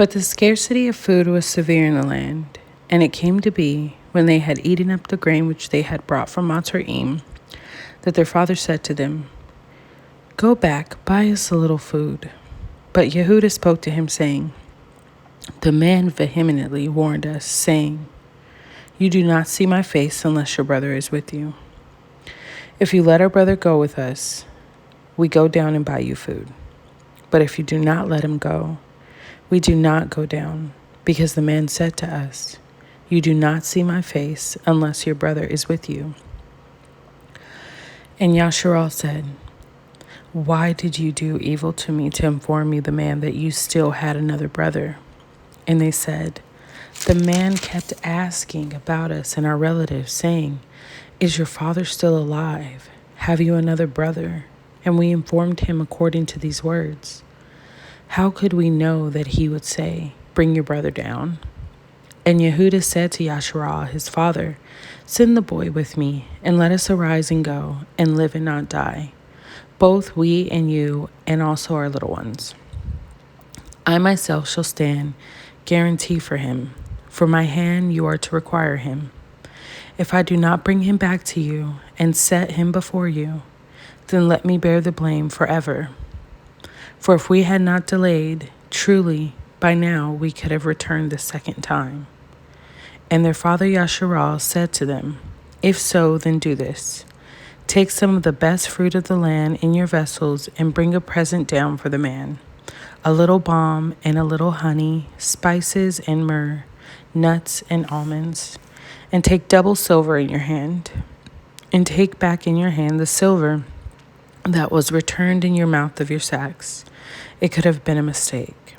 But the scarcity of food was severe in the land, and it came to be, when they had eaten up the grain which they had brought from Mizraim, that their father said to them, "Go back, buy us a little food." But Yahudah spoke to him, saying, "The man vehemently warned us, saying, 'You do not see my face unless your brother is with you. If you let our brother go with us, we go down and buy you food. But if you do not let him go, we do not go down, because the man said to us, You do not see my face unless your brother is with you.' And Yasharal said, 'Why did you do evil to me to inform me, the man, that you still had another brother?' And they said, 'The man kept asking about us and our relatives, saying, Is your father still alive? Have you another brother?' And we informed him according to these words. How could we know that he would say, Bring your brother down?' And Yahudah said to Yasharal, his father, 'Send the boy with me, and let us arise and go, and live and not die, both we and you, and also our little ones. I myself shall stand guarantee for him. For my hand you are to require him. If I do not bring him back to you and set him before you, then let me bear the blame forever. For if we had not delayed, truly by now we could have returned the second time.' And their father Yasharal said to them, 'If so, then do this. Take some of the best fruit of the land in your vessels and bring a present down for the man, a little balm and a little honey, spices and myrrh, nuts and almonds. And take double silver in your hand. And take back in your hand the silver that was returned in your mouth of your sacks. It could have been a mistake.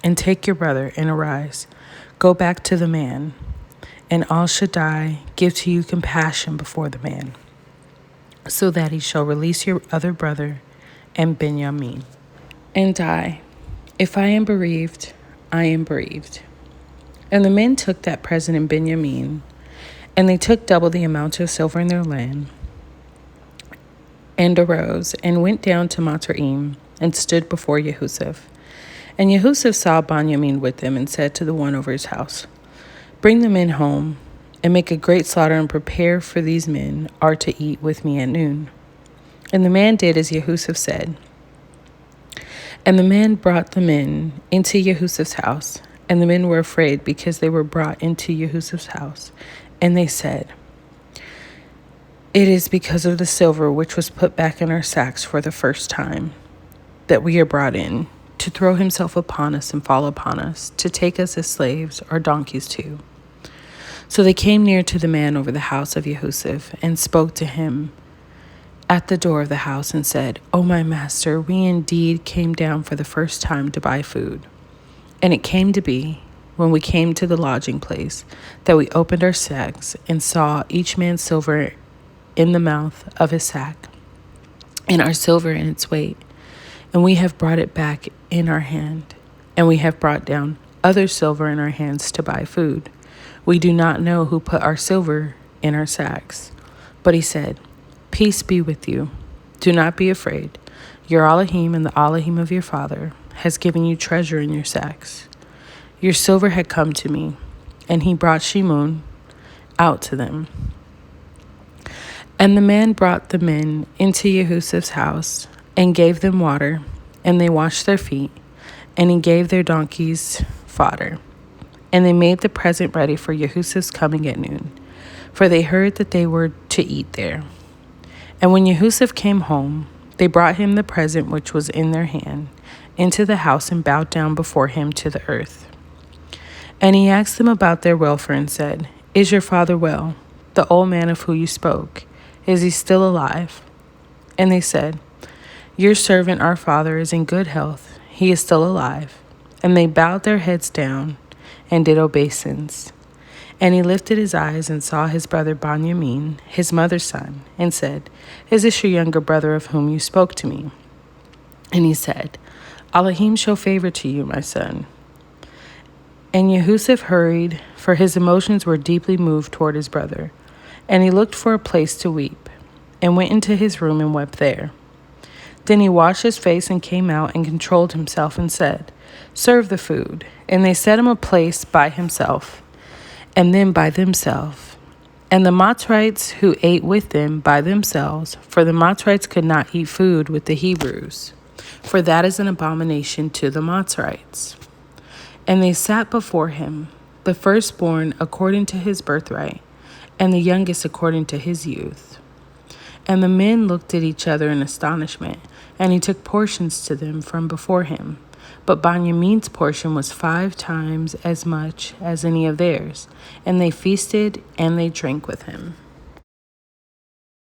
And take your brother and arise. Go back to the man. And Al Shaddai give to you compassion before the man, so that he shall release your other brother and Benjamin. And I, if I am bereaved, I am bereaved.' And the men took that present in Benjamin, and they took double the amount of silver in their land, and arose, and went down to Mizraim, and stood before Yehusef. And Yehusef saw Benjamin with them, and said to the one over his house, Bring the men home, and make a great slaughter, and prepare, for these men are to eat with me at noon. And the man did as Yehusef said. And the man brought the men into Yehusef's house, and the men were afraid, because they were brought into Yehusef's house. And they said, It is because of the silver which was put back in our sacks for the first time, that we are brought in, to throw himself upon us and fall upon us, to take us as slaves, our donkeys too. So they came near to the man over the house of Yehusef, and spoke to him at the door of the house, and said, O my master, we indeed came down for the first time to buy food. And it came to be, when we came to the lodging place, that we opened our sacks, and saw each man's silver in the mouth of his sack, and our silver in its weight. And we have brought it back in our hand, and we have brought down other silver in our hands to buy food. We do not know who put our silver in our sacks. But he said, Peace be with you. Do not be afraid. Your Elohim and the Elohim of your father has given you treasure in your sacks. Your silver had come to me, and he brought Shimon out to them. And the man brought the men into Yehusef's house, and gave them water, and they washed their feet, and he gave their donkeys fodder. And they made the present ready for Yehusef's coming at noon, for they heard that they were to eat there. And when Yehusef came home, they brought him the present which was in their hand into the house, and bowed down before him to the earth. And he asked them about their welfare, and said, Is your father well, the old man of whom you spoke? Is he still alive? And they said, Your servant, our father, is in good health. He is still alive. And they bowed their heads down, and did obeisance. And he lifted his eyes, and saw his brother Benjamin, his mother's son, and said, Is this your younger brother of whom you spoke to me? And he said, Elohim show favor to you, my son. And Yehusef hurried, for his emotions were deeply moved toward his brother. And he looked for a place to weep, and went into his room and wept there. Then he washed his face and came out and controlled himself, and said, serve the food. And they set him a place by himself, and then by themselves. And the Matrites who ate with them by themselves, for the Matrites could not eat food with the Hebrews, for that is an abomination to the Matrites. And they sat before him, the firstborn according to his birthright, and the youngest according to his youth. And the men looked at each other in astonishment, and he took portions to them from before him. But Benjamin's portion was 5 times as much as any of theirs, and they feasted and they drank with him.